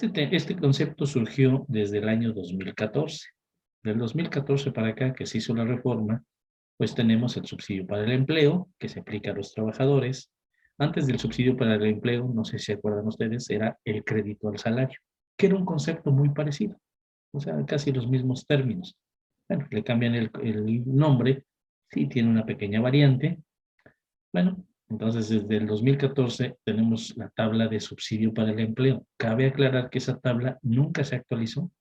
Este concepto surgió desde el año 2014. Del 2014 para acá, que se hizo la reforma, pues tenemos el subsidio para el empleo, que se aplica a los trabajadores. Antes del subsidio para el empleo, no sé si se acuerdan ustedes, era el crédito al salario, que era un concepto muy parecido, o sea, casi los mismos términos. Bueno, le cambian el nombre, sí tiene una pequeña variante. Bueno, entonces desde el 2014 tenemos la tabla de subsidio para el empleo. Cabe aclarar que esa tabla nunca se actualizó.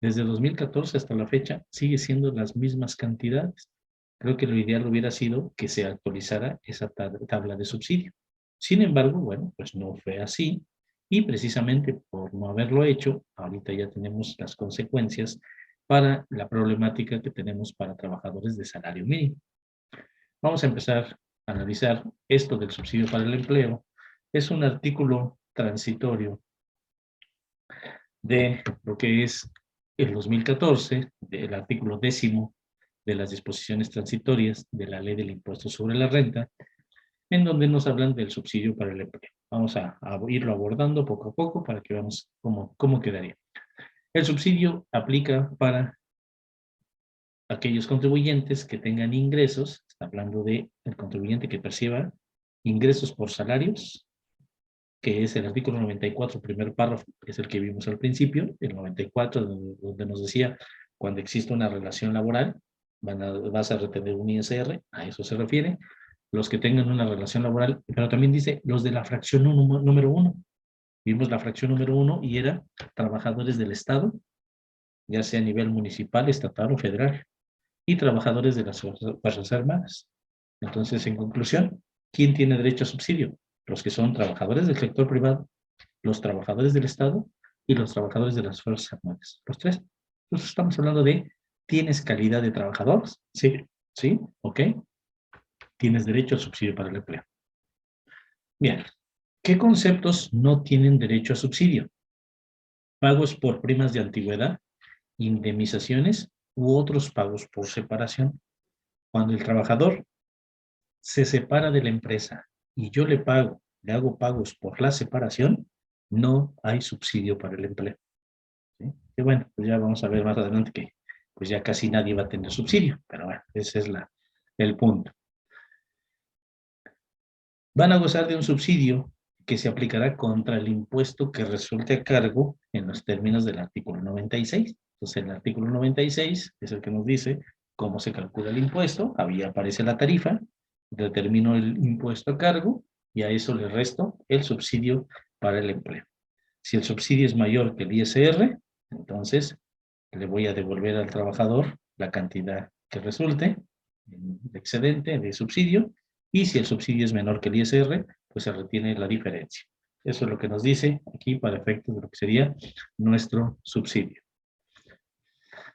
Desde 2014 hasta la fecha sigue siendo las mismas cantidades. Creo que lo ideal hubiera sido que se actualizara esa tabla de subsidio. Sin embargo, bueno, pues no fue así y precisamente por no haberlo hecho, ahorita ya tenemos las consecuencias para la problemática que tenemos para trabajadores de salario mínimo. Vamos a empezar a analizar esto del subsidio para el empleo. Es un artículo transitorio de lo que es el 2014, del artículo 10 de las disposiciones transitorias de la Ley del Impuesto sobre la Renta, en donde nos hablan del subsidio para el empleo. Vamos a irlo abordando poco a poco para que veamos cómo quedaría. El subsidio aplica para aquellos contribuyentes que tengan ingresos, está hablando de el contribuyente que perciba ingresos por salarios, que es el artículo 94, primer párrafo, que es el que vimos al principio, el 94, donde nos decía, cuando existe una relación laboral, vas a retener un ISR, a eso se refiere, los que tengan una relación laboral, pero también dice los de la fracción número 1. Vimos la fracción número 1 y era trabajadores del Estado, ya sea a nivel municipal, estatal o federal, y trabajadores de las Fuerzas Armadas. Entonces, en conclusión, ¿quién tiene derecho a subsidio? Los que son trabajadores del sector privado, los trabajadores del Estado y los trabajadores de las Fuerzas Armadas. Los tres. Entonces estamos hablando de, ¿tienes calidad de trabajador? Sí, sí, ok. Tienes derecho al subsidio para el empleo. Bien, ¿qué conceptos no tienen derecho a subsidio? Pagos por primas de antigüedad, indemnizaciones u otros pagos por separación. Cuando el trabajador se separa de la empresa y yo le hago pagos por la separación, no hay subsidio para el empleo. ¿Sí? Y bueno, pues ya vamos a ver más adelante que pues ya casi nadie va a tener subsidio, pero bueno, ese es el punto. Van a gozar de un subsidio que se aplicará contra el impuesto que resulte a cargo en los términos del artículo 96. Entonces, el artículo 96 es el que nos dice cómo se calcula el impuesto, ahí aparece la tarifa, determino el impuesto a cargo y a eso le resto el subsidio para el empleo. Si el subsidio es mayor que el ISR, entonces le voy a devolver al trabajador la cantidad que resulte de excedente de subsidio, y si el subsidio es menor que el ISR, pues se retiene la diferencia. Eso es lo que nos dice aquí para efectos de lo que sería nuestro subsidio.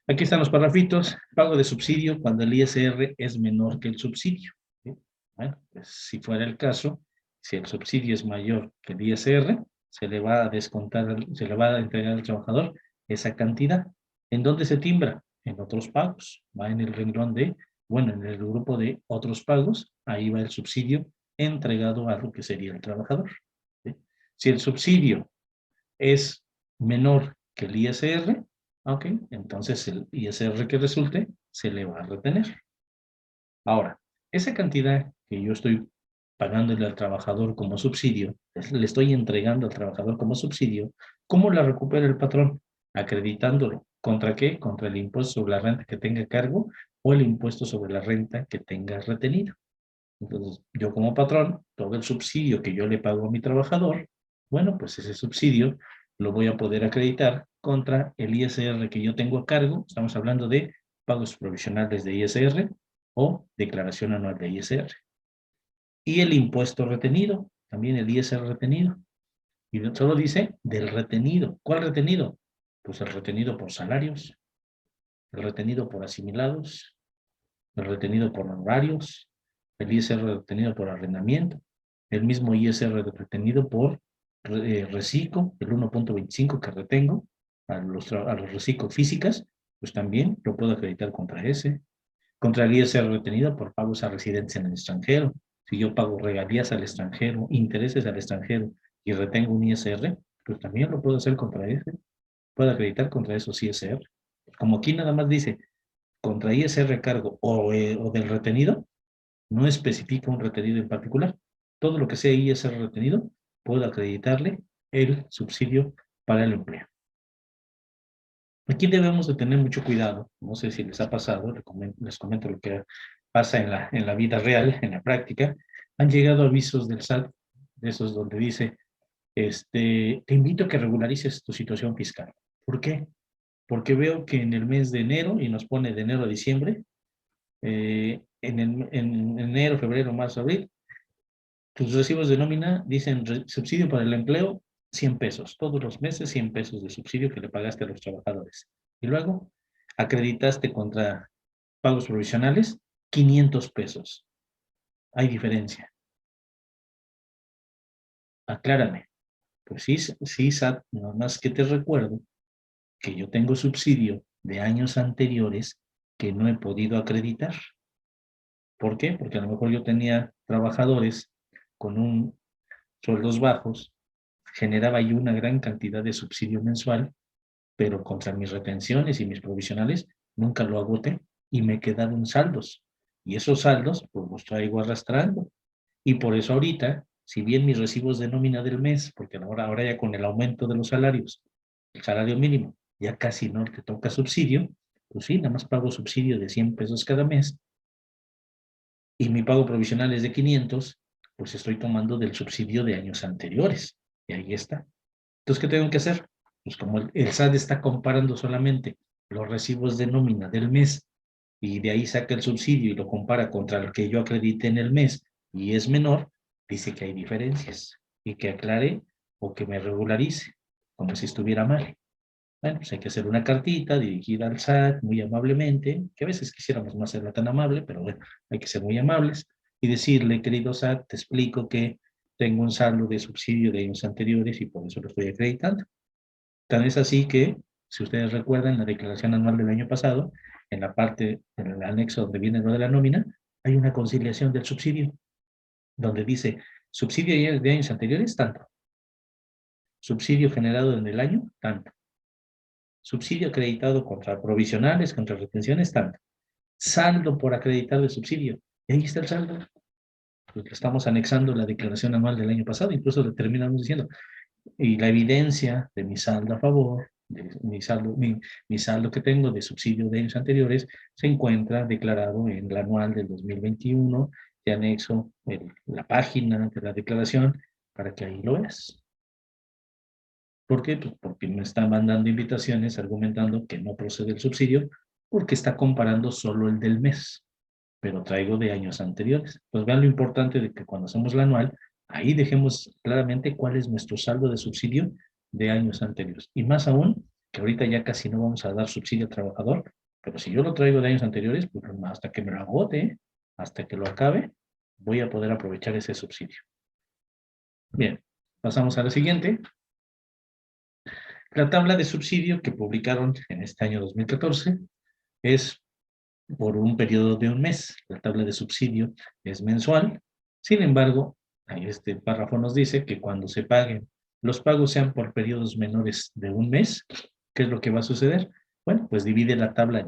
Aquí están los parrafitos. Pago de subsidio cuando el ISR es menor que el subsidio. ¿Sí? Bueno, pues si fuera el caso, si el subsidio es mayor que el ISR, se le va a descontar, se le va a entregar al trabajador esa cantidad. ¿En dónde se timbra? En otros pagos. Va en el renglón de, bueno, en el grupo de otros pagos, ahí va el subsidio entregado a lo que sería el trabajador. ¿Sí? Si el subsidio es menor que el ISR, ok, entonces el ISR que resulte se le va a retener. Ahora, esa cantidad que yo estoy pagándole al trabajador como subsidio, le estoy entregando al trabajador como subsidio, ¿cómo la recupera el patrón? Acreditándolo. ¿Contra qué? Contra el impuesto sobre la renta que tenga a cargo o el impuesto sobre la renta que tenga retenido. Entonces, yo como patrón, todo el subsidio que yo le pago a mi trabajador, bueno, pues ese subsidio lo voy a poder acreditar contra el ISR que yo tengo a cargo. Estamos hablando de pagos provisionales de ISR o declaración anual de ISR. Y el impuesto retenido, también el ISR retenido. Y solo dice del retenido. ¿Cuál retenido? Pues el retenido por salarios, el retenido por asimilados, el retenido por honorarios, el ISR retenido por arrendamiento, el mismo ISR retenido por reciclo, el 1.25 que retengo a los reciclos físicas, pues también lo puedo acreditar contra ese. Contra el ISR retenido por pagos a residentes en el extranjero. Si yo pago regalías al extranjero, intereses al extranjero y retengo un ISR, pues también lo puedo hacer contra ese. Puedo acreditar contra esos ISR. Como aquí nada más dice contra ISR cargo o del retenido, no especifica un retenido en particular. Todo lo que sea ISR retenido, puedo acreditarle el subsidio para el empleo. Aquí debemos de tener mucho cuidado. No sé si les ha pasado, les comento lo que pasa en la vida real, en la práctica. Han llegado avisos del SAT, de esos donde dice, te invito a que regularices tu situación fiscal. ¿Por qué? Porque veo que en el mes de enero, y nos pone de enero a diciembre, en enero, febrero, marzo, abril, tus recibos de nómina dicen subsidio para el empleo, 100 pesos. Todos los meses 100 pesos de subsidio que le pagaste a los trabajadores. Y luego acreditaste contra pagos provisionales 500 pesos. Hay diferencia. Aclárame. Pues sí, sí, SAT, nada más que te recuerdo que yo tengo subsidio de años anteriores que no he podido acreditar. ¿Por qué? Porque a lo mejor yo tenía trabajadores con sueldos bajos, generaba yo una gran cantidad de subsidio mensual, pero contra mis retenciones y mis provisionales nunca lo agoté y me quedaron saldos. Y esos saldos pues los traigo arrastrando. Y por eso ahorita, si bien mis recibos de nómina del mes, porque ahora ya con el aumento de los salarios, el salario mínimo, ya casi no te toca subsidio, pues sí, nada más pago subsidio de 100 pesos cada mes y mi pago provisional es de 500, pues estoy tomando del subsidio de años anteriores. Y ahí está. Entonces, ¿qué tengo que hacer? Pues como el SAT está comparando solamente los recibos de nómina del mes y de ahí saca el subsidio y lo compara contra el que yo acredité en el mes y es menor, dice que hay diferencias y que aclare o que me regularice, como si estuviera mal. Bueno, pues hay que hacer una cartita dirigida al SAT muy amablemente, que a veces quisiéramos no hacerla tan amable, pero bueno, hay que ser muy amables y decirle, querido SAT, te explico que tengo un saldo de subsidio de años anteriores y por eso lo estoy acreditando. Tan es así que, si ustedes recuerdan, la declaración anual del año pasado, en la parte, en el anexo donde viene lo de la nómina, hay una conciliación del subsidio, donde dice, subsidio de años anteriores, tanto. Subsidio generado en el año, tanto. Subsidio acreditado contra provisionales, contra retenciones, tanto. Saldo por acreditar de subsidio. Y ahí está el saldo. Pues estamos anexando la declaración anual del año pasado, incluso le terminamos diciendo, y la evidencia de mi saldo a favor, de mi saldo que tengo de subsidio de años anteriores, se encuentra declarado en el anual del 2021, de anexo la página de la declaración, para que ahí lo veas. ¿Por qué? Pues porque me está mandando invitaciones argumentando que no procede el subsidio, porque está comparando solo el del mes, pero traigo de años anteriores. Pues vean lo importante de que cuando hacemos la anual, ahí dejemos claramente cuál es nuestro saldo de subsidio de años anteriores. Y más aún, que ahorita ya casi no vamos a dar subsidio al trabajador, pero si yo lo traigo de años anteriores, pues hasta que me lo agote, hasta que lo acabe, voy a poder aprovechar ese subsidio. Bien, pasamos a la siguiente. La tabla de subsidio que publicaron en este año 2014 es por un periodo de un mes. La tabla de subsidio es mensual. Sin embargo, este párrafo nos dice que cuando se paguen, los pagos sean por periodos menores de un mes, ¿qué es lo que va a suceder? Bueno, pues divide la tabla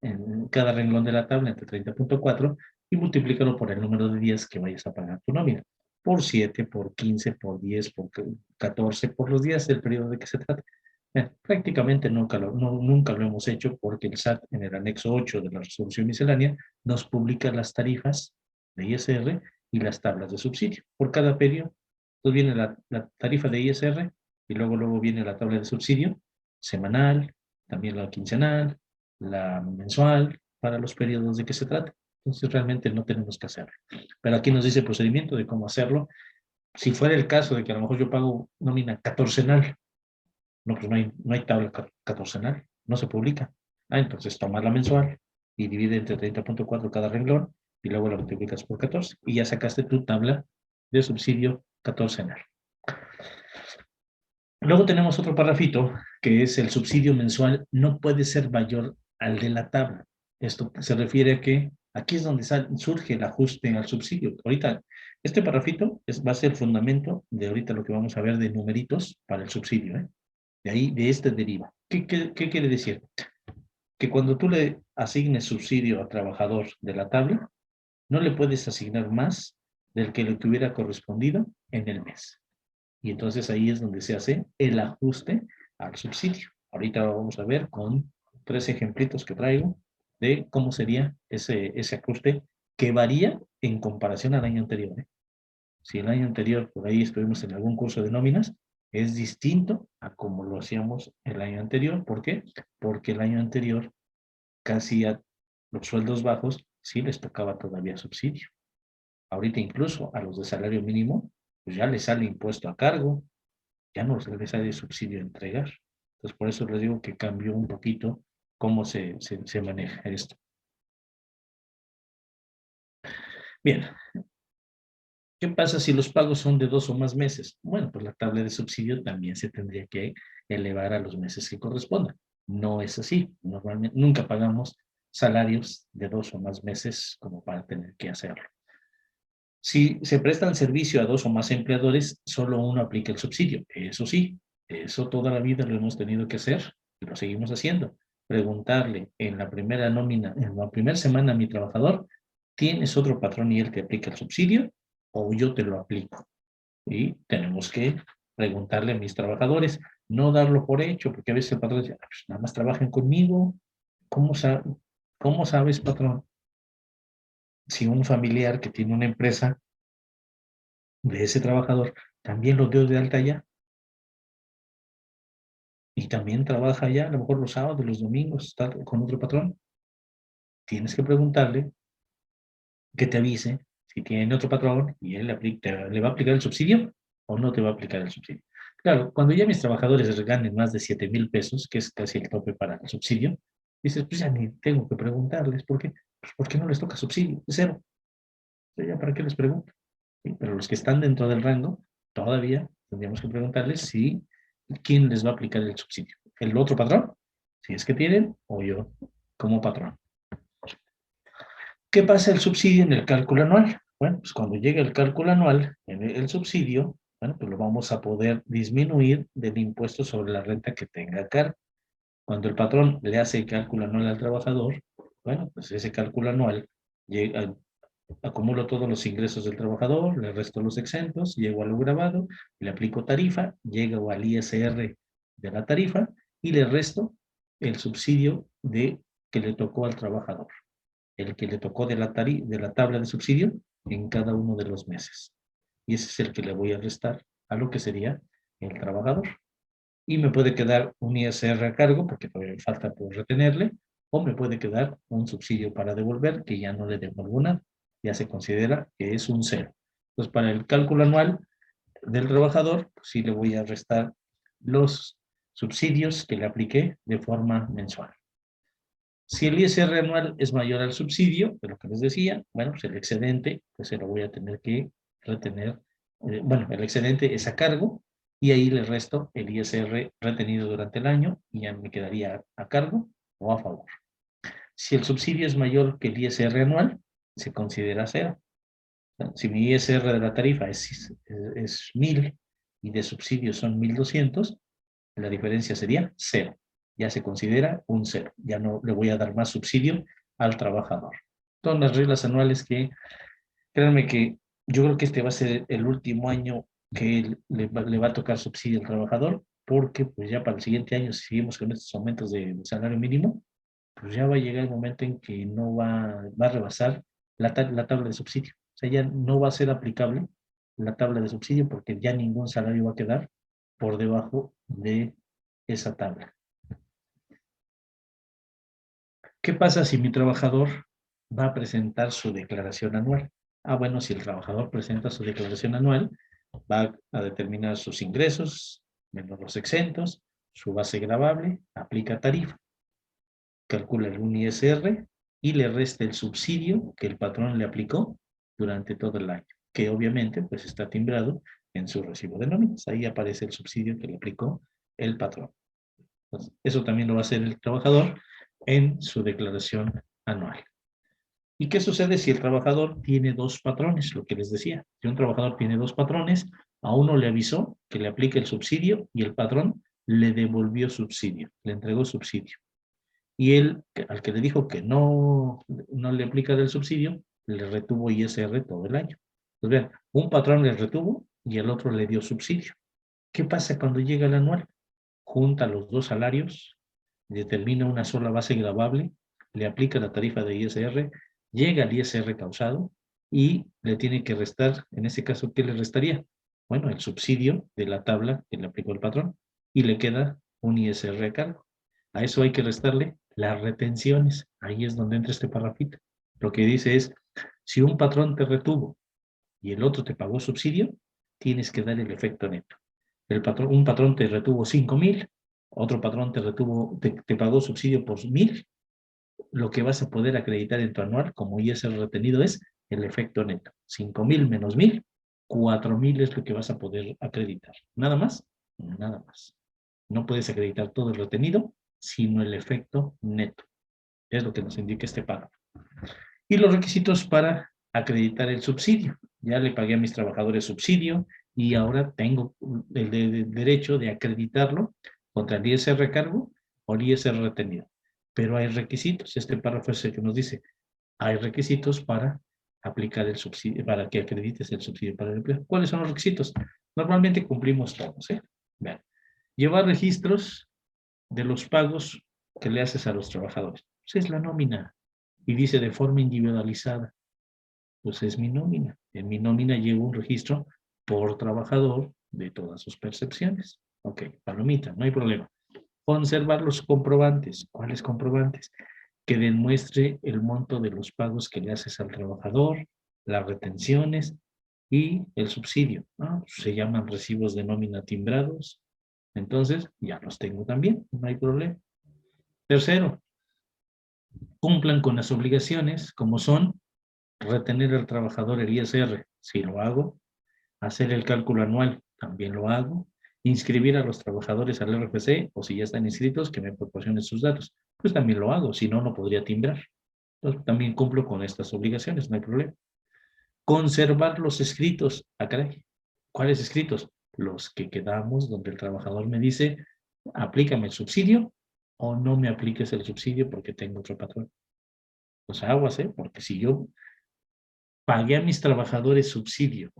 en cada renglón de la tabla entre 30.4 y multiplícalo por el número de días que vayas a pagar tu nómina. Por 7, por 15, por 10, por 14, por los días del periodo de que se trate. Prácticamente nunca lo hemos hecho porque el SAT en el anexo 8 de la resolución miscelánea nos publica las tarifas de ISR y las tablas de subsidio por cada periodo. Entonces viene la tarifa de ISR y luego viene la tabla de subsidio semanal, también la quincenal, la mensual, para los periodos de que se trata. Entonces realmente no tenemos que hacerlo. Pero aquí nos dice el procedimiento de cómo hacerlo. Si fuera el caso de que a lo mejor yo pago nómina catorcenal, no, pues no hay tabla catorcenal, no se publica. Entonces toma la mensual y divide entre 30.4 cada renglón y luego la multiplicas por 14 y ya sacaste tu tabla de subsidio catorcenal. Luego tenemos otro parrafito que es el subsidio mensual no puede ser mayor al de la tabla. Esto se refiere a que aquí es donde surge el ajuste al subsidio. Ahorita Este parrafito va a ser el fundamento de ahorita lo que vamos a ver de numeritos para el subsidio, ¿eh? De ahí, de este deriva. ¿Qué quiere decir? Que cuando tú le asignes subsidio a trabajador de la tabla, no le puedes asignar más del que le hubiera correspondido en el mes. Y entonces ahí es donde se hace el ajuste al subsidio. Ahorita vamos a ver con 3 ejemplitos que traigo de cómo sería ese ajuste que varía en comparación al año anterior, ¿eh? Si el año anterior, por ahí estuvimos en algún curso de nóminas, es distinto a como lo hacíamos el año anterior. ¿Por qué? Porque el año anterior casi a los sueldos bajos sí les tocaba todavía subsidio. Ahorita incluso a los de salario mínimo, pues ya les sale impuesto a cargo, ya no les sale subsidio a entregar. Entonces por eso les digo que cambió un poquito cómo se maneja esto. Bien, ¿qué pasa si los pagos son de 2 o más meses? Bueno, pues la tabla de subsidio también se tendría que elevar a los meses que correspondan. No es así. Normalmente nunca pagamos salarios de 2 o más meses como para tener que hacerlo. Si se prestan servicio a 2 o más empleadores, solo uno aplica el subsidio. Eso sí, eso toda la vida lo hemos tenido que hacer y lo seguimos haciendo. Preguntarle en la primera nómina, en la primera semana a mi trabajador, ¿tienes otro patrón y él te aplica el subsidio o yo te lo aplico? Y tenemos que preguntarle a mis trabajadores, no darlo por hecho, porque a veces el patrón dice, "Ah, pues nada más trabajan conmigo. ¿Cómo, cómo sabes, patrón? Si un familiar que tiene una empresa de ese trabajador también lo dio de alta ya y también trabaja ya, a lo mejor los sábados, los domingos, está con otro patrón. Tienes que preguntarle que te avise si tiene otro patrón y él le va a aplicar el subsidio o no te va a aplicar el subsidio. Claro, cuando ya mis trabajadores ganen más de 7,000 pesos, que es casi el tope para el subsidio, dices, pues ya ni tengo que preguntarles, ¿por qué? Pues ¿por qué no les toca subsidio? Cero. Entonces, ¿ya para qué les pregunto? ¿Sí? Pero los que están dentro del rango, todavía tendríamos que preguntarles si quién les va a aplicar el subsidio. ¿El otro patrón? Si es que tienen, o yo como patrón. ¿Qué pasa el subsidio en el cálculo anual? Bueno, pues cuando llegue el cálculo anual, en el subsidio, bueno, pues lo vamos a poder disminuir del impuesto sobre la renta que tenga a cargo. Cuando el patrón le hace el cálculo anual al trabajador, bueno, pues ese cálculo anual llega, acumulo todos los ingresos del trabajador, le resto los exentos, llego a lo grabado, le aplico tarifa, llego al ISR de la tarifa y le resto el subsidio que le tocó al trabajador, el que le tocó de la tabla de subsidio en cada uno de los meses. Y ese es el que le voy a restar a lo que sería el trabajador. Y me puede quedar un ISR a cargo, porque todavía me falta por retenerle, o me puede quedar un subsidio para devolver, que ya no le devuelvo nada. Ya se considera que es un cero. Entonces, para el cálculo anual del trabajador, pues sí le voy a restar los subsidios que le apliqué de forma mensual. Si el ISR anual es mayor al subsidio, de lo que les decía, bueno, pues el excedente, pues se lo voy a tener que retener. Bueno, el excedente es a cargo y ahí le resto el ISR retenido durante el año y ya me quedaría a cargo o a favor. Si el subsidio es mayor que el ISR anual, se considera cero. Si mi ISR de la tarifa es 1,000 y de subsidio son 1,200, la diferencia sería cero. Ya se considera un cero. Ya no le voy a dar más subsidio al trabajador. Son las reglas anuales que, créanme que yo creo que este va a ser el último año que le va a tocar subsidio al trabajador, porque pues ya para el siguiente año, si seguimos con estos aumentos de salario mínimo, pues ya va a llegar el momento en que no va a rebasar la tabla de subsidio. O sea, ya no va a ser aplicable la tabla de subsidio porque ya ningún salario va a quedar por debajo de esa tabla. ¿Qué pasa si mi trabajador va a presentar su declaración anual? Ah, bueno, si el trabajador presenta su declaración anual, va a determinar sus ingresos, menos los exentos, su base gravable, aplica tarifa, calcula el ISR y le resta el subsidio que el patrón le aplicó durante todo el año, que obviamente pues está timbrado en su recibo de nóminas. Ahí aparece el subsidio que le aplicó el patrón. Entonces, eso también lo va a hacer el trabajador en su declaración anual. ¿Y qué sucede si el trabajador tiene dos patrones? Lo que les decía, si un trabajador tiene dos patrones, a uno le avisó que le aplique el subsidio y el patrón le devolvió subsidio, le entregó subsidio. Y él, al que le dijo que no le aplica el subsidio, le retuvo ISR todo el año. Pues vean, un patrón le retuvo y el otro le dio subsidio. ¿Qué pasa cuando llega el anual? Junta los dos salarios, determina una sola base gravable, le aplica la tarifa de ISR, llega al ISR causado y le tiene que restar, en ese caso, ¿qué le restaría? Bueno, el subsidio de la tabla que le aplicó el patrón y le queda un ISR a cargo. A eso hay que restarle las retenciones. Ahí es donde entra este parrafito. Lo que dice es, si un patrón te retuvo y el otro te pagó subsidio, tienes que dar el efecto neto. Un patrón te retuvo 5,000, otro patrón te pagó subsidio por 1,000, lo que vas a poder acreditar en tu anual como ISR retenido es el efecto neto. 5,000 menos 1,000, 4,000 es lo que vas a poder acreditar. ¿Nada más? Nada más. No puedes acreditar todo el retenido, sino el efecto neto. Es lo que nos indica este párrafo. Y los requisitos para acreditar el subsidio. Ya le pagué a mis trabajadores subsidio y ahora tengo el derecho de acreditarlo contra el ISR cargo o el ISR retenido. Pero hay requisitos. Este párrafo es el que nos dice, hay requisitos para aplicar el subsidio, para que acredites el subsidio para el empleo. ¿Cuáles son los requisitos? Normalmente cumplimos todos. Vean. Llevar registros de los pagos que le haces a los trabajadores. Pues es la nómina. Y dice de forma individualizada. Pues es mi nómina. En mi nómina llevo un registro por trabajador de todas sus percepciones. Ok, palomita, no hay problema. Conservar los comprobantes. ¿Cuáles comprobantes? Que demuestre el monto de los pagos que le haces al trabajador, las retenciones y el subsidio. ¿No? Se llaman recibos de nómina timbrados. Entonces, ya los tengo también, no hay problema. Tercero, cumplan con las obligaciones, como son retener al trabajador el ISR, si lo hago, hacer el cálculo anual, también lo hago, inscribir a los trabajadores al RFC, o si ya están inscritos, que me proporcionen sus datos, pues también lo hago, si no, no podría timbrar. Entonces, también cumplo con estas obligaciones, no hay problema. Conservar los escritos, caray, ¿cuáles escritos? Los que quedamos donde el trabajador me dice, aplícame el subsidio, o no me apliques el subsidio porque tengo otro patrón. Pues aguas, porque si yo pagué a mis trabajadores subsidio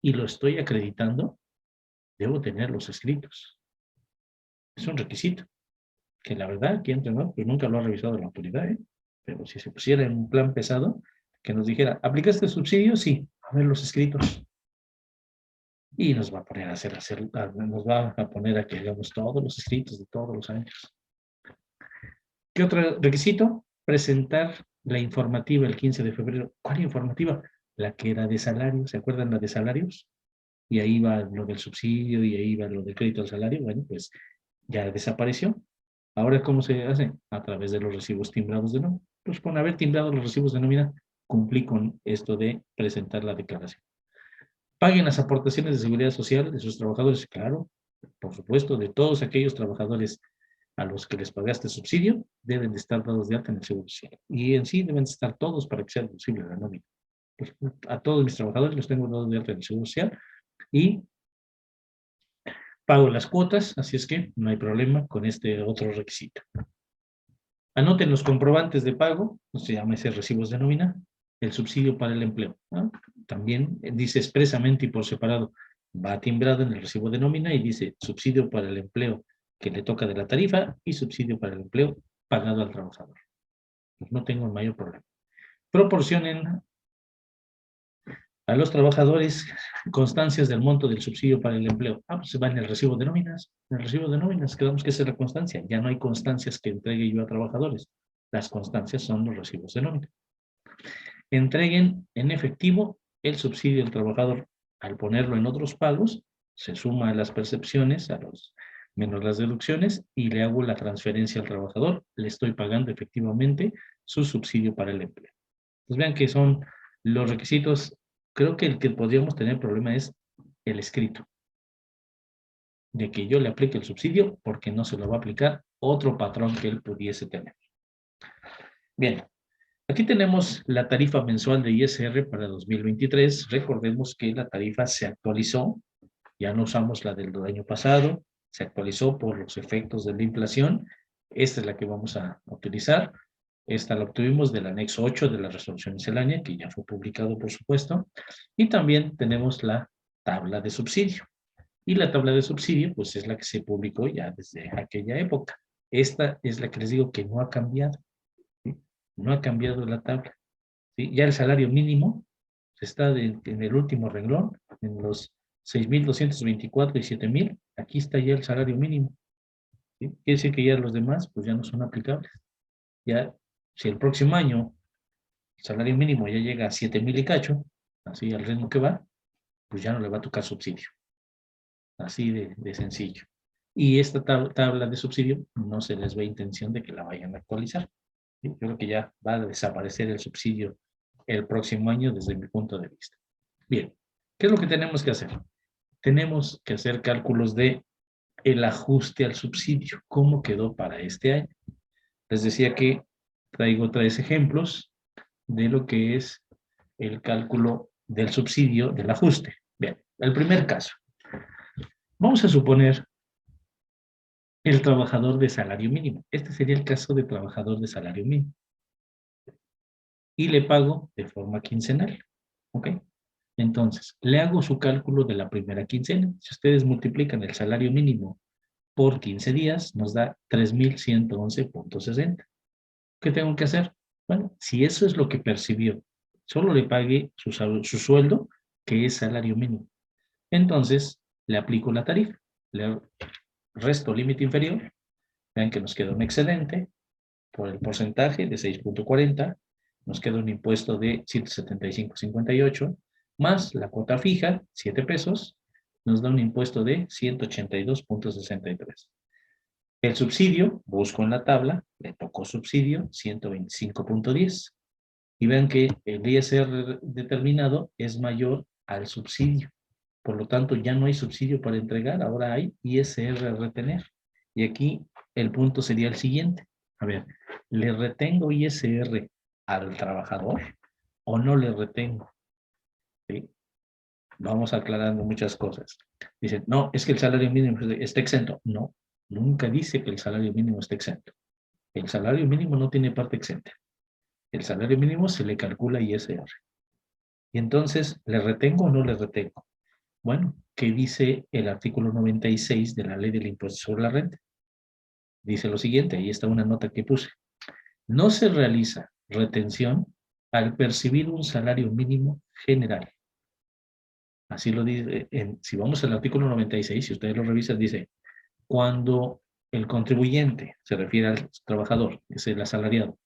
y lo estoy acreditando, debo tener los escritos. Es un requisito, que la verdad, aquí entre nosotros, pues nunca lo ha revisado la autoridad, pero si se pusiera en un plan pesado, que nos dijera, ¿aplicaste el subsidio? Sí, a ver los escritos. Y nos va a poner nos va a poner a que hagamos todos los escritos de todos los años. ¿Qué otro requisito? Presentar la informativa el 15 de febrero. ¿Cuál informativa? La que era de salarios, ¿se acuerdan la de salarios? Y ahí va lo del subsidio y ahí va lo del crédito al salario. Bueno, pues ya desapareció. Ahora, ¿cómo se hace? A través de los recibos timbrados de nómina. Pues con haber timbrado los recibos de nómina, cumplí con esto de presentar la declaración. Paguen las aportaciones de seguridad social de sus trabajadores, claro, por supuesto, de todos aquellos trabajadores a los que les pagaste subsidio, deben de estar dados de alta en el Seguro Social. Y en sí deben de estar todos para que sea deducible la nómina. Pues, a todos mis trabajadores los tengo dados de alta en el Seguro Social y pago las cuotas, así es que no hay problema con este otro requisito. Anoten los comprobantes de pago, se llama ese recibos de nómina, el subsidio para el empleo. ¿No? También dice expresamente y por separado, va timbrado en el recibo de nómina y dice subsidio para el empleo que le toca de la tarifa y subsidio para el empleo pagado al trabajador. Pues no tengo mayor problema. Proporcionen a los trabajadores constancias del monto del subsidio para el empleo. Pues se va en el recibo de nóminas. En el recibo de nóminas quedamos que esa es la constancia. Ya no hay constancias que entregue yo a trabajadores. Las constancias son los recibos de nómina. Entreguen en efectivo el subsidio al trabajador. Al ponerlo en otros pagos, se suma a las percepciones, menos las deducciones, y le hago la transferencia al trabajador. Le estoy pagando efectivamente su subsidio para el empleo. Pues vean que son los requisitos. Creo que el que podríamos tener problema es el escrito. De que yo le aplique el subsidio porque no se lo va a aplicar otro patrón que él pudiese tener. Bien. Aquí tenemos la tarifa mensual de ISR para 2023. Recordemos que la tarifa se actualizó, ya no usamos la del año pasado, se actualizó por los efectos de la inflación. Esta es la que vamos a utilizar. Esta la obtuvimos del anexo 8 de la resolución miscelánea, que ya fue publicado, por supuesto. Y también tenemos la tabla de subsidio. Y la tabla de subsidio, pues es la que se publicó ya desde aquella época. Esta es la que les digo que no ha cambiado, ¿sí? No ha cambiado la tabla, ¿sí? Ya el salario mínimo está en el último renglón, en los 6,224 y 7,000. Aquí está ya el salario mínimo, ¿sí? Quiere decir que ya los demás, pues ya no son aplicables. Ya, si el próximo año el salario mínimo ya llega a 7,000 y cacho, así al ritmo que va, pues ya no le va a tocar subsidio. Así de sencillo. Y esta tabla de subsidio no se les ve intención de que la vayan a actualizar. ¿Sí? Yo creo que ya va a desaparecer el subsidio el próximo año desde mi punto de vista. Bien, ¿qué es lo que tenemos que hacer? Tenemos que hacer cálculos de el ajuste al subsidio. ¿Cómo quedó para este año? Les decía que traigo 3 ejemplos de lo que es el cálculo del subsidio del ajuste. Bien, el primer caso. Vamos a suponer el trabajador de salario mínimo. Este sería el caso de trabajador de salario mínimo. Y le pago de forma quincenal. ¿Ok? Entonces, le hago su cálculo de la primera quincena. Si ustedes multiplican el salario mínimo por 15 días, nos da 3,111,60. ¿Qué tengo que hacer? Bueno, si eso es lo que percibió, solo le pague su sueldo, que es salario mínimo. Entonces, le aplico la tarifa. Le resto límite inferior. Vean que nos queda un excedente por el porcentaje de 6,40, nos queda un impuesto de 175,58, más la cuota fija, 7 pesos, nos da un impuesto de 182,63. El subsidio, busco en la tabla, le tocó subsidio, 125,10. Y vean que el ISR determinado es mayor al subsidio. Por lo tanto, ya no hay subsidio para entregar, ahora hay ISR a retener. Y aquí el punto sería el siguiente. A ver, ¿le retengo ISR al trabajador o no le retengo? ¿Sí? Vamos aclarando muchas cosas. Dicen, no, es que el salario mínimo está exento. No, nunca dice que el salario mínimo está exento. El salario mínimo no tiene parte exenta. El salario mínimo se le calcula ISR. Y entonces, ¿le retengo o no le retengo? Bueno, ¿qué dice el artículo 96 de la Ley del Impuesto sobre la Renta? Dice lo siguiente, ahí está una nota que puse. No se realiza retención al percibir un salario mínimo general. Así lo dice, si vamos al artículo 96, si ustedes lo revisan, dice, cuando el contribuyente, se refiere al trabajador, es el asalariado,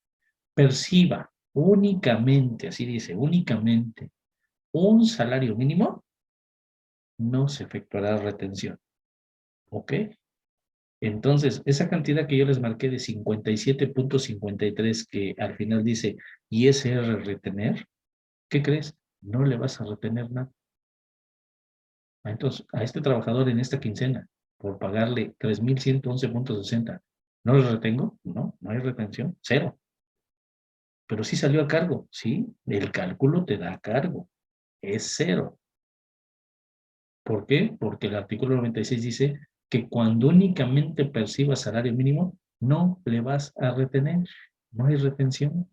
perciba únicamente, así dice, únicamente un salario mínimo, no se efectuará retención. ¿Ok? Entonces, esa cantidad que yo les marqué de 57,53 que al final dice ISR retener, ¿qué crees? No le vas a retener nada. Entonces, a este trabajador en esta quincena, por pagarle 3,111,60, ¿no le retengo? No, no hay retención, cero. Pero sí salió a cargo, sí, el cálculo te da a cargo, es cero. ¿Por qué? Porque el artículo 96 dice que cuando únicamente perciba salario mínimo, no le vas a retener. No hay retención.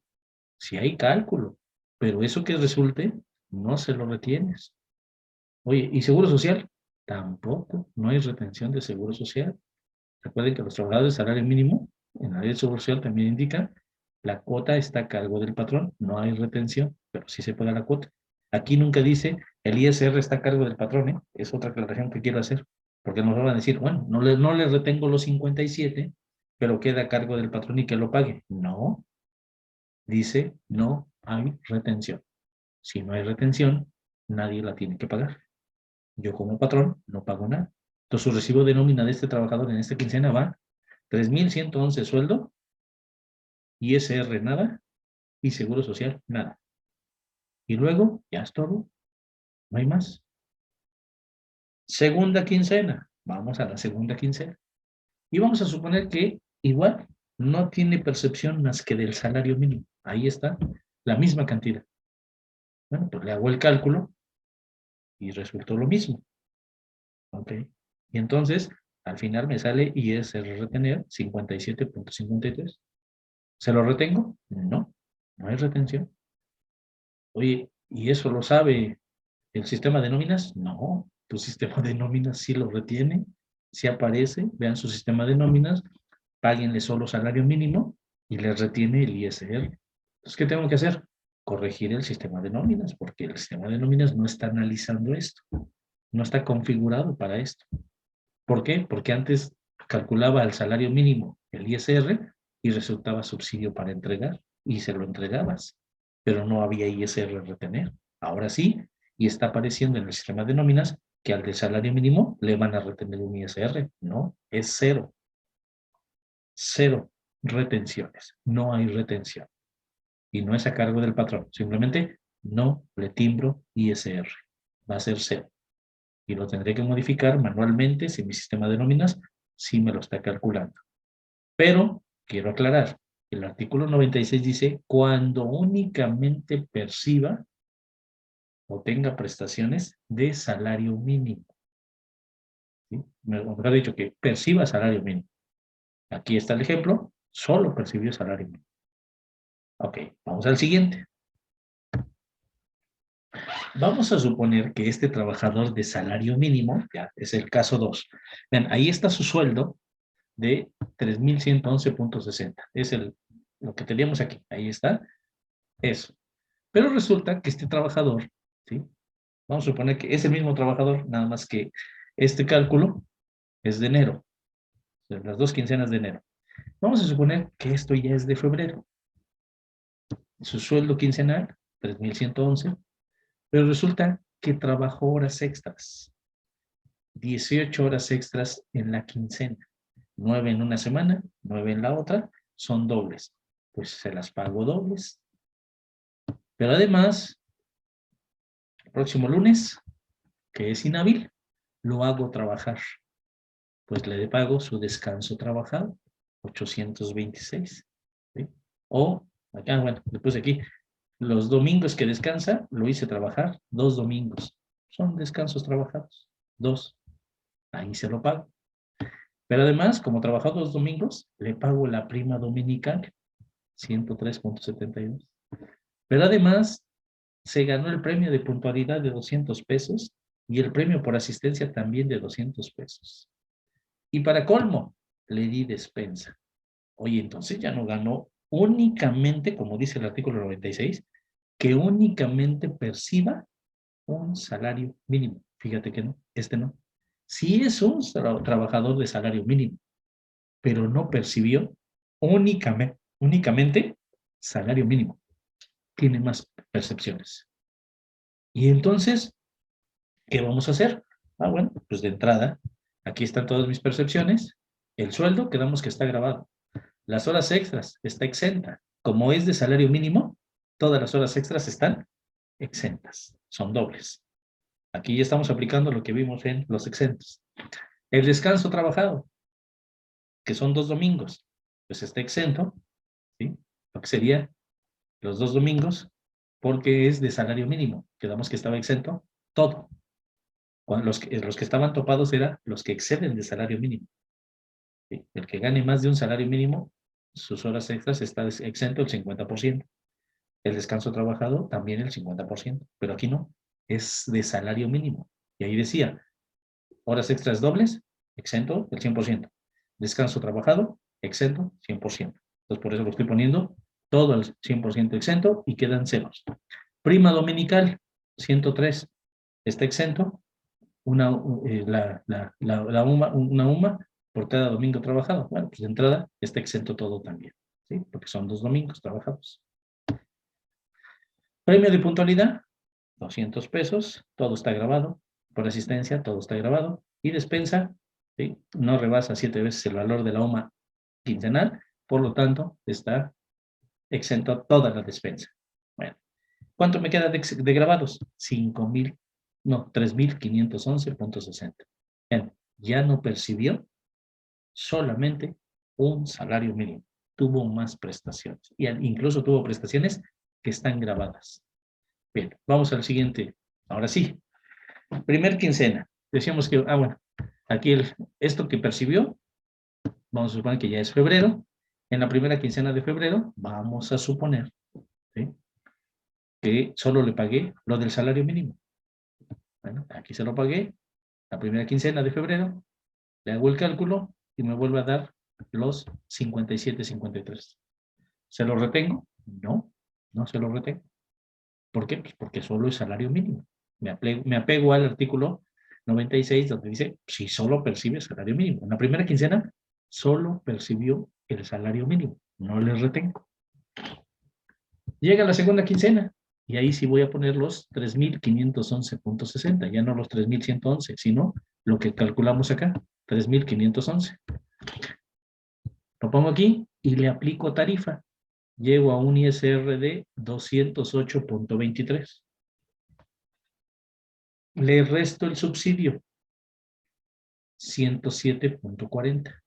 Sí hay cálculo, pero eso que resulte, no se lo retienes. Oye, ¿y seguro social? Tampoco, no hay retención de seguro social. Recuerden que los trabajadores de salario mínimo, en la ley de seguro social también indica, la cuota está a cargo del patrón, no hay retención, pero sí se paga la cuota. Aquí nunca dice, el ISR está a cargo del patrón, ¿eh? Es otra aclaración que quiero hacer, porque nos van a decir, bueno, no le retengo los 57, pero queda a cargo del patrón y que lo pague. No, dice, no hay retención. Si no hay retención, nadie la tiene que pagar. Yo como patrón no pago nada. Entonces su recibo de nómina de este trabajador en esta quincena va 3,111 sueldo, ISR nada y seguro social nada. Y luego ya es todo, no hay más. Segunda quincena, vamos a la segunda quincena. Y vamos a suponer que igual no tiene percepción más que del salario mínimo. Ahí está, la misma cantidad. Bueno, pues le hago el cálculo y resultó lo mismo. ¿Ok? Y entonces, al final me sale ISR retener 57.53. ¿Se lo retengo? No, no hay retención. Oye, ¿y eso lo sabe el sistema de nóminas? No, tu sistema de nóminas sí lo retiene, sí aparece, vean su sistema de nóminas, páguenle solo salario mínimo y les retiene el ISR. Entonces, ¿qué tengo que hacer? Corregir el sistema de nóminas, porque el sistema de nóminas no está analizando esto, no está configurado para esto. ¿Por qué? Porque antes calculaba el salario mínimo, el ISR, y resultaba subsidio para entregar, y se lo entregabas, pero no había ISR a retener. Ahora sí, y está apareciendo en el sistema de nóminas que al del salario mínimo le van a retener un ISR. No, es cero. Cero retenciones. No hay retención. Y no es a cargo del patrón. Simplemente no le timbro ISR. Va a ser cero. Y lo tendré que modificar manualmente si mi sistema de nóminas sí me lo está calculando. Pero quiero aclarar, el artículo 96 dice cuando únicamente perciba o tenga prestaciones de salario mínimo. ¿Sí? Me ha dicho que perciba salario mínimo. Aquí está el ejemplo, solo percibió salario mínimo. Ok, vamos al siguiente. Vamos a suponer que este trabajador de salario mínimo, ya es el caso 2. Vean, ahí está su sueldo de 3.111.60. Es lo que teníamos aquí. Ahí está. Eso. Pero resulta que este trabajador, ¿sí? Vamos a suponer que es el mismo trabajador, nada más que este cálculo es de enero, de las 2 quincenas de enero. Vamos a suponer que esto ya es de febrero. Su sueldo quincenal, 3.111, pero resulta que trabajó horas extras, 18 horas extras en la quincena, 9 en una semana, 9 en la otra, son dobles. Pues se las pago dobles. Pero además, el próximo lunes, que es inhábil, lo hago trabajar. Pues le pago su descanso trabajado, 826. ¿Sí? O, acá, bueno, le puse aquí, los domingos que descansa, lo hice trabajar 2 domingos. Son descansos trabajados, 2. Ahí se lo pago. Pero además, como trabajó 2 domingos, le pago la prima dominical, 103.72. Pero además, se ganó el premio de puntualidad de 200 pesos y el premio por asistencia también de 200 pesos. Y para colmo, le di despensa. Oye, entonces ya no ganó únicamente, como dice el artículo 96, que únicamente perciba un salario mínimo. Fíjate que no, este no. Sí es un trabajador de salario mínimo, pero no percibió únicamente salario mínimo. Tiene más percepciones. Y entonces, ¿qué vamos a hacer? Bueno, pues de entrada, aquí están todas mis percepciones. El sueldo, quedamos que está grabado. Las horas extras está exenta. Como es de salario mínimo, todas las horas extras están exentas. Son dobles. Aquí ya estamos aplicando lo que vimos en los exentos. El descanso trabajado, que son 2 domingos, pues está exento, ¿sí? Lo que sería los 2 domingos, porque es de salario mínimo. Quedamos que estaba exento todo. Los que estaban topados eran los que exceden de salario mínimo. ¿Sí? El que gane más de un salario mínimo, sus horas extras está exento el 50%. El descanso trabajado también el 50%. Pero aquí no, es de salario mínimo. Y ahí decía, horas extras dobles, exento el 100%. Descanso trabajado, exento 100%. Entonces por eso lo estoy poniendo todo al 100% exento y quedan ceros. Prima dominical, 103, está exento una UMA por cada domingo trabajado. Bueno, pues de entrada está exento todo también, ¿sí? Porque son 2 domingos trabajados. Premio de puntualidad, 200 pesos, todo está grabado. Por asistencia, todo está grabado. Y despensa, ¿sí? No rebasa 7 veces el valor de la UMA quincenal, por lo tanto, está exento toda la despensa. Bueno, ¿cuánto me queda de grabados? 5,000, no, 3.511.60. Ya no percibió solamente un salario mínimo, tuvo más prestaciones. Y incluso tuvo prestaciones que están grabadas. Bien, vamos al siguiente. Ahora sí, primer quincena. Decíamos que, bueno, aquí esto que percibió, vamos a suponer que ya es febrero. En la primera quincena de febrero, vamos a suponer, ¿sí?, que solo le pagué lo del salario mínimo. Bueno, aquí se lo pagué, la primera quincena de febrero, le hago el cálculo y me vuelve a dar los 57.53. ¿Se lo retengo? No, no se lo retengo. ¿Por qué? Pues porque solo es salario mínimo. Me apego al artículo 96, donde dice, si solo percibe salario mínimo. En la primera quincena, solo percibió el salario mínimo. No le retengo. Llega la segunda quincena, y ahí sí voy a poner los 3.511.60, ya no los 3.111, sino lo que calculamos acá, 3.511. Lo pongo aquí y le aplico tarifa. Llego a un ISR de 208.23. Le resto el subsidio, 107.40.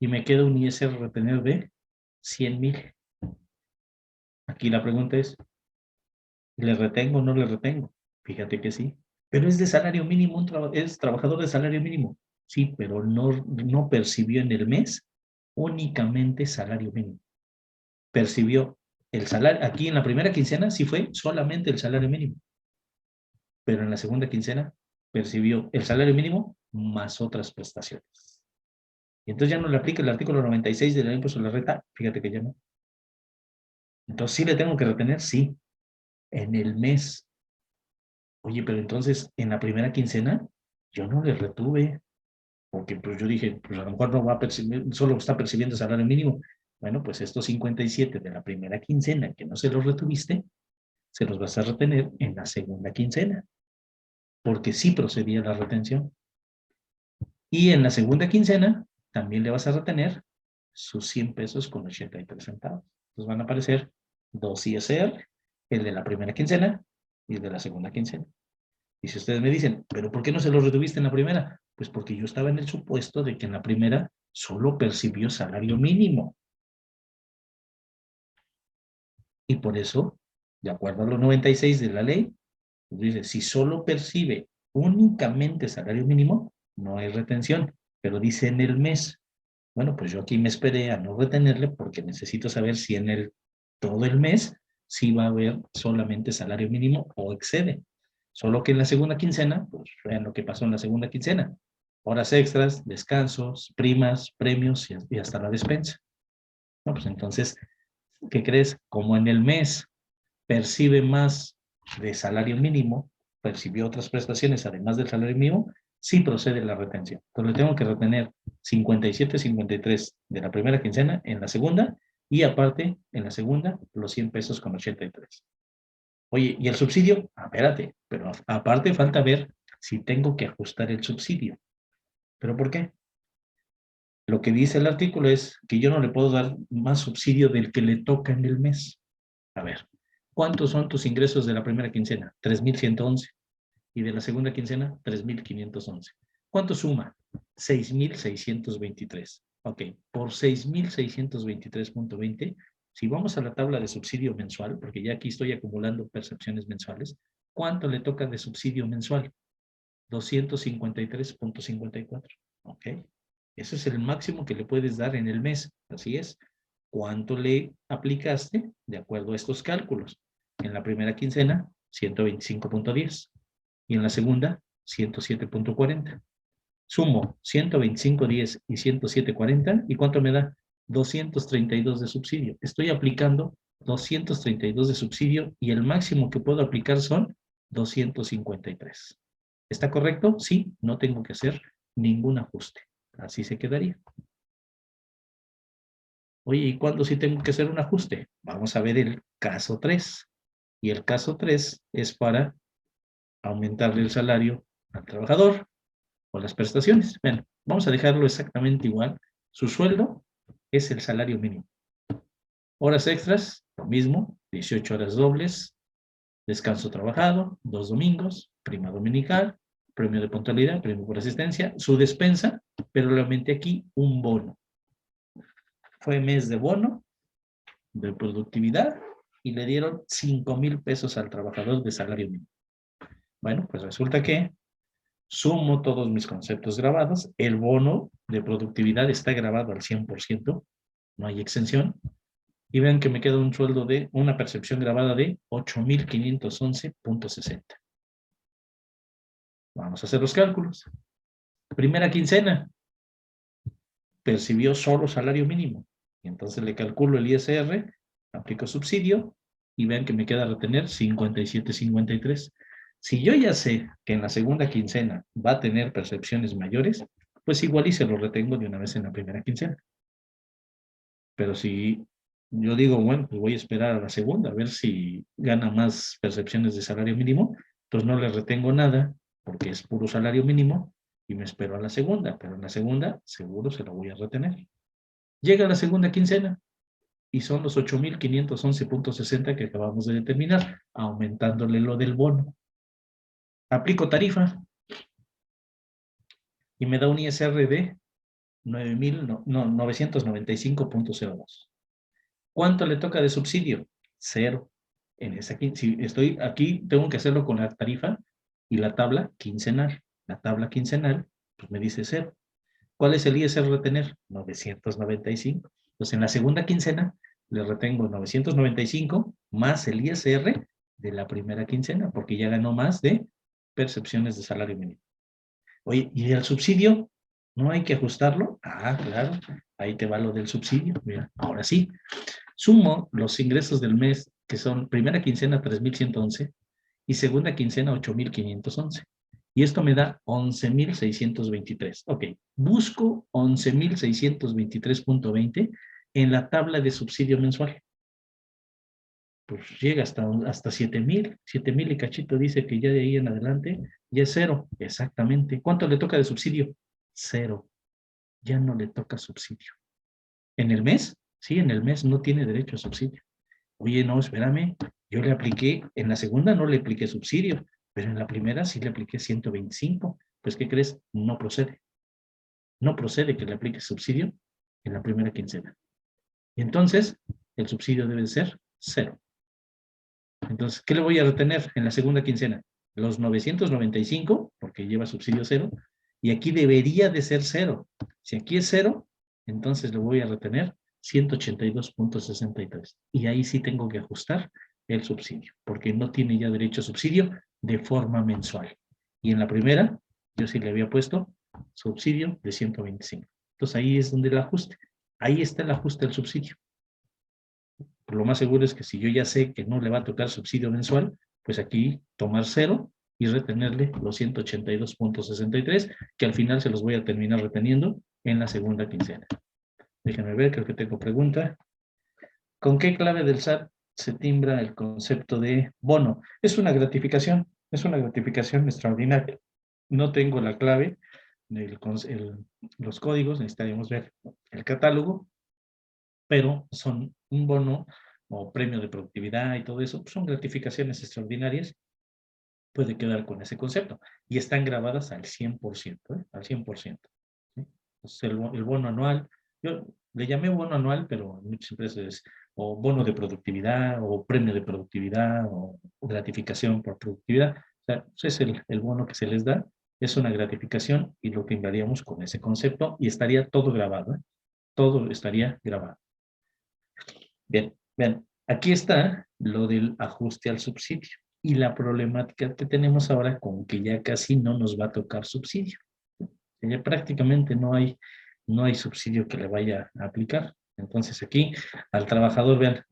Y me queda un ISR retener de 100,000. Aquí la pregunta es, ¿le retengo o no le retengo? Fíjate que sí. Pero es de salario mínimo, es trabajador de salario mínimo. Sí, pero no percibió en el mes únicamente salario mínimo. Percibió el salario, aquí en la primera quincena sí fue solamente el salario mínimo. Pero en la segunda quincena percibió el salario mínimo más otras prestaciones. Y entonces ya no le aplica el artículo 96 de la ley de impuesto a la renta, fíjate que ya no. Entonces sí le tengo que retener, sí, en el mes. Oye, pero entonces en la primera quincena yo no le retuve, porque pues yo dije, pues a lo mejor no va a percibir, solo está percibiendo salario mínimo. Bueno, pues estos 57 de la primera quincena que no se los retuviste, se los vas a retener en la segunda quincena, porque sí procedía la retención. Y en la segunda quincena también le vas a retener sus 100 pesos con 83 centavos. Entonces van a aparecer dos ISR, el de la primera quincena y el de la segunda quincena. Y si ustedes me dicen, ¿pero por qué no se lo retuviste en la primera? Pues porque yo estaba en el supuesto de que en la primera solo percibió salario mínimo. Y por eso, de acuerdo a los 96 de la ley, pues dice, si solo percibe únicamente salario mínimo, no hay retención. Pero dice en el mes. Bueno, pues yo aquí me esperé a no retenerle porque necesito saber si en todo el mes sí va a haber solamente salario mínimo o excede. Solo que en la segunda quincena, pues vean lo que pasó en la segunda quincena. Horas extras, descansos, primas, premios y hasta la despensa. No, pues entonces, ¿qué crees? Como en el mes percibe más de salario mínimo, percibió otras prestaciones además del salario mínimo, sí procede la retención. Entonces le tengo que retener 57.53 de la primera quincena en la segunda, y aparte, en la segunda, los 100 pesos con 83. Oye, ¿y el subsidio? Espérate, pero aparte falta ver si tengo que ajustar el subsidio. ¿Pero por qué? Lo que dice el artículo es que yo no le puedo dar más subsidio del que le toca en el mes. A ver, ¿cuántos son tus ingresos de la primera quincena? 3.111. Y de la segunda quincena, 3.511. ¿Cuánto suma? 6.623. Ok, por 6.623.20, si vamos a la tabla de subsidio mensual, porque ya aquí estoy acumulando percepciones mensuales, ¿cuánto le toca de subsidio mensual? 253.54. Ok, ese es el máximo que le puedes dar en el mes. Así es. ¿Cuánto le aplicaste de acuerdo a estos cálculos? En la primera quincena, 125.10. Y en la segunda, 107.40. Sumo 125.10 y 107.40. ¿Y cuánto me da? 232 de subsidio. Estoy aplicando 232 de subsidio y el máximo que puedo aplicar son 253. ¿Está correcto? Sí, no tengo que hacer ningún ajuste. Así se quedaría. Oye, ¿y cuándo sí tengo que hacer un ajuste? Vamos a ver el caso 3. Y el caso 3 es para aumentarle el salario al trabajador o las prestaciones. Bueno, vamos a dejarlo exactamente igual. Su sueldo es el salario mínimo. Horas extras, lo mismo, 18 horas dobles, descanso trabajado, 2 domingos, prima dominical, premio de puntualidad, premio por asistencia, su despensa, pero le aumenté aquí un bono. fue mes de bono, de productividad, y le dieron 5,000 pesos al trabajador de salario mínimo. Bueno, pues resulta que sumo todos mis conceptos grabados, el bono de productividad está grabado al 100%, no hay exención, y vean que me queda un sueldo de, una percepción grabada de 8,511.60. Vamos a hacer los cálculos. Primera quincena, percibió solo salario mínimo, y entonces le calculo el ISR, aplico subsidio, y vean que me queda retener 57.53. Si yo ya sé que en la segunda quincena va a tener percepciones mayores, pues igual y se lo retengo de una vez en la primera quincena. Pero si yo digo, bueno, pues voy a esperar a la segunda, a ver si gana más percepciones de salario mínimo, pues no le retengo nada, porque es puro salario mínimo, y me espero a la segunda, pero en la segunda seguro se lo voy a retener. Llega la segunda quincena, y son los 8,511.60 que acabamos de determinar, aumentándole lo del bono. Aplico tarifa, y me da un ISR de 995.02. ¿Cuánto le toca de subsidio? Cero. Si estoy aquí, tengo que hacerlo con la tarifa y la tabla quincenal. La tabla quincenal, pues me dice cero. ¿Cuál es el ISR retener? 995. Entonces, en la segunda quincena, le retengo 995 más el ISR de la primera quincena, porque ya ganó más de percepciones de salario mínimo. Oye, ¿y el subsidio? ¿No hay que ajustarlo? Ah, claro, ahí te va lo del subsidio. Mira, ahora sí, sumo los ingresos del mes, que son primera quincena 3,111 y segunda quincena 8,511. Y esto me da 11,623. Ok, busco 11,623.20 en la tabla de subsidio mensual. Pues llega hasta 7,000 y cachito, dice que ya de ahí en adelante ya es cero. Exactamente. ¿Cuánto le toca de subsidio? Cero. Ya no le toca subsidio. ¿En el mes? Sí, en el mes no tiene derecho a subsidio. Oye, no, espérame, yo le apliqué, en la segunda no le apliqué subsidio, pero en la primera sí le apliqué 125. Pues, ¿qué crees? No procede. No procede que le aplique subsidio en la primera quincena. Y entonces, el subsidio debe ser cero. Entonces, ¿qué le voy a retener en la segunda quincena? Los 995, porque lleva subsidio cero, y aquí debería de ser cero. Si aquí es cero, entonces le voy a retener 182.63. Y ahí sí tengo que ajustar el subsidio, porque no tiene ya derecho a subsidio de forma mensual. Y en la primera, yo sí le había puesto subsidio de 125. Entonces ahí es donde el ajuste. Ahí está el ajuste del subsidio. Lo más seguro es que si yo ya sé que no le va a tocar subsidio mensual, pues aquí tomar cero y retenerle los 182.63, que al final se los voy a terminar reteniendo en la segunda quincena. Déjenme ver, creo que tengo pregunta. ¿Con qué clave del SAT se timbra el concepto de bono? Es una gratificación extraordinaria. No tengo la clave, los códigos, necesitaríamos ver el catálogo, pero son un bono o premio de productividad y todo eso, son gratificaciones extraordinarias, puede quedar con ese concepto. Y están grabadas al 100%, al 100%. ¿Sí? Entonces, el bono anual, yo le llamé bono anual, pero en muchas empresas es o bono de productividad, o premio de productividad, o gratificación por productividad. O sea, es el bono que se les da, es una gratificación y lo timbraríamos con ese concepto y estaría todo grabado, ¿eh? Todo estaría grabado. Bien, bien, aquí está lo del ajuste al subsidio y la problemática que tenemos ahora con que ya casi no nos va a tocar subsidio. Ya prácticamente no hay subsidio que le vaya a aplicar. Entonces aquí al trabajador, vean,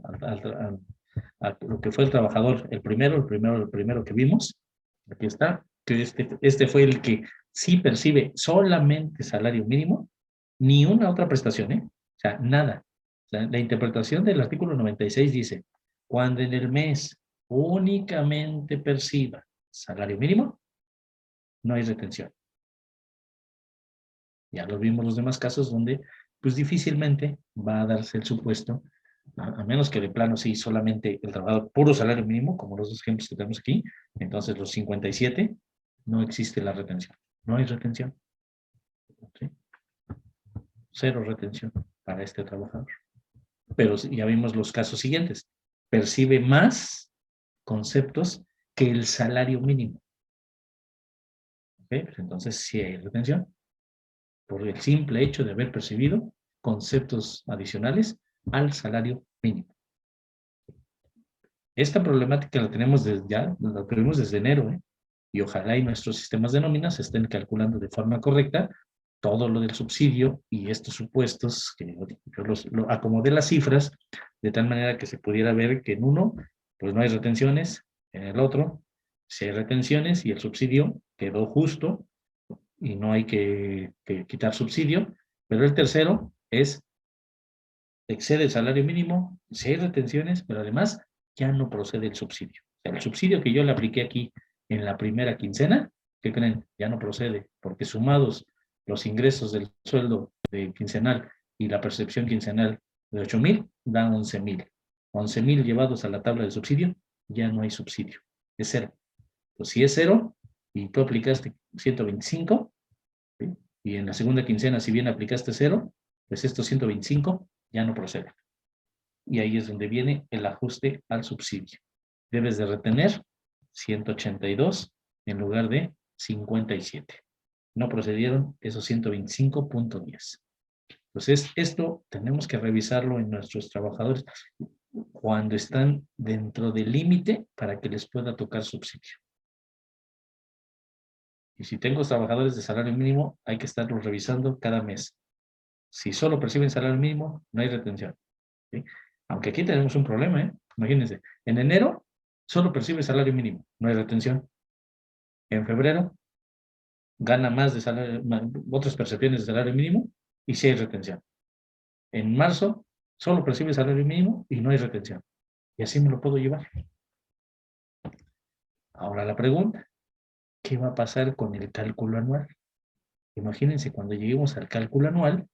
a lo que fue el trabajador, el primero que vimos, aquí está, que este fue el que sí percibe solamente salario mínimo, ni una otra prestación, ¿eh? O sea, nada. La interpretación del artículo 96 dice, cuando en el mes únicamente perciba salario mínimo, no hay retención. Ya lo vimos los demás casos donde pues difícilmente va a darse el supuesto, a menos que de plano sí solamente el trabajador puro salario mínimo, como los dos ejemplos que tenemos aquí, entonces los 57, no existe la retención. No hay retención. ¿Sí? Cero retención para este trabajador. Pero ya vimos los casos siguientes. Percibe más conceptos que el salario mínimo. ¿Okay? Pues entonces sí hay retención por el simple hecho de haber percibido conceptos adicionales al salario mínimo. Esta problemática la tenemos desde ya, la tuvimos desde enero, ¿eh? Y ojalá y nuestros sistemas de nóminas estén calculando de forma correcta todo lo del subsidio y estos supuestos, que yo lo acomodé las cifras de tal manera que se pudiera ver que en uno, pues no hay retenciones, en el otro, sí hay retenciones y el subsidio quedó justo y no hay que quitar subsidio, pero el tercero es excede el salario mínimo, si hay retenciones, pero además ya no procede el subsidio. O sea, el subsidio que yo le apliqué aquí en la primera quincena, ¿qué creen? Ya no procede, porque sumados los ingresos del sueldo de quincenal y la percepción quincenal de 8,000, da 11,000. 11,000 llevados a la tabla de subsidio, ya no hay subsidio, es cero. Entonces, si es cero y tú aplicaste 125, ¿sí? Y en la segunda quincena, si bien aplicaste cero, pues estos 125 ya no proceden. Y ahí es donde viene el ajuste al subsidio. Debes de retener 182 en lugar de 57. No procedieron esos 125.10. Entonces, esto tenemos que revisarlo en nuestros trabajadores cuando están dentro del límite para que les pueda tocar subsidio. Y si tengo trabajadores de salario mínimo, hay que estarlos revisando cada mes. Si solo perciben salario mínimo, no hay retención. ¿Sí? Aunque aquí tenemos un problema, ¿eh? Imagínense, en enero solo percibe salario mínimo, no hay retención. En febrero gana más de salario, otras percepciones de salario mínimo y sí hay retención. En marzo solo percibe salario mínimo y no hay retención. Y así me lo puedo llevar. Ahora la pregunta, ¿qué va a pasar con el cálculo anual? Imagínense cuando lleguemos al cálculo anual,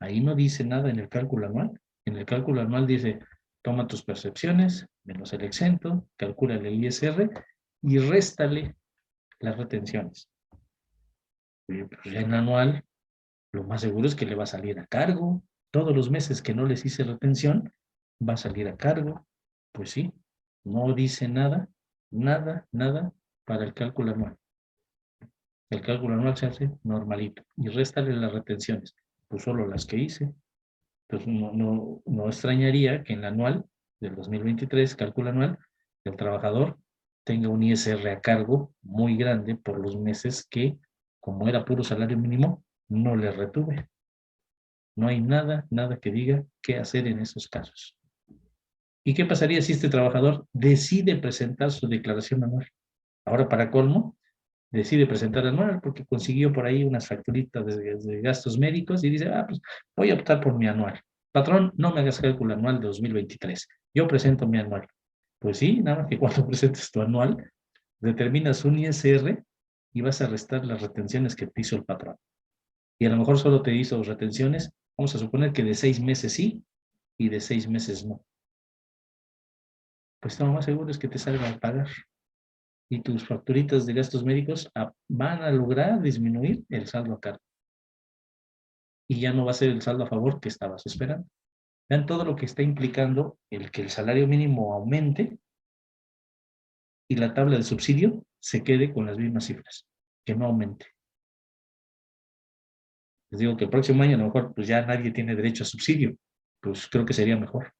ahí no dice nada en el cálculo anual. En el cálculo anual dice, toma tus percepciones, menos el exento, calcula el ISR y réstale las retenciones. Pues ya en anual, lo más seguro es que le va a salir a cargo. Todos los meses que no les hice retención, va a salir a cargo. Pues sí, no dice nada, nada para el cálculo anual. El cálculo anual se hace normalito y réstale las retenciones, pues solo las que hice. Entonces no extrañaría que en la anual del 2023, cálculo anual, el trabajador tenga un ISR a cargo muy grande por los meses que, como era puro salario mínimo, no le retuve. No hay nada que diga qué hacer en esos casos. ¿Y qué pasaría si este trabajador decide presentar su declaración anual? Ahora, para colmo, decide presentar anual porque consiguió por ahí unas facturitas de gastos médicos y dice, pues voy a optar por mi anual. Patrón, no me hagas cálculo anual de 2023. Yo presento mi anual. Pues sí, nada más que cuando presentes tu anual, determinas un ISR y vas a restar las retenciones que te hizo el patrón. Y a lo mejor solo te hizo retenciones, vamos a suponer que de 6 meses sí y de 6 meses no. Pues lo más seguro es que te salga a pagar. Y tus facturitas de gastos médicos van a lograr disminuir el saldo a cargo. Y ya no va a ser el saldo a favor que estabas esperando. Vean todo lo que está implicando el que el salario mínimo aumente y la tabla de subsidio se quede con las mismas cifras, que no aumente. Les digo que el próximo año a lo mejor pues ya nadie tiene derecho a subsidio, pues creo que sería mejor.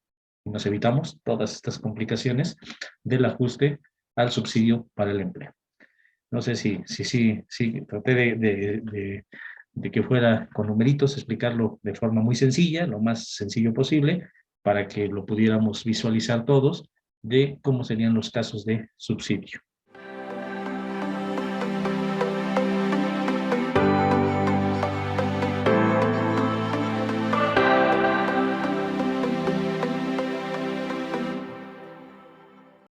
Y nos evitamos todas estas complicaciones del ajuste al subsidio para el empleo. No sé si traté de que fuera con numeritos, explicarlo de forma muy sencilla, lo más sencillo posible, para que lo pudiéramos visualizar todos de cómo serían los casos de subsidio.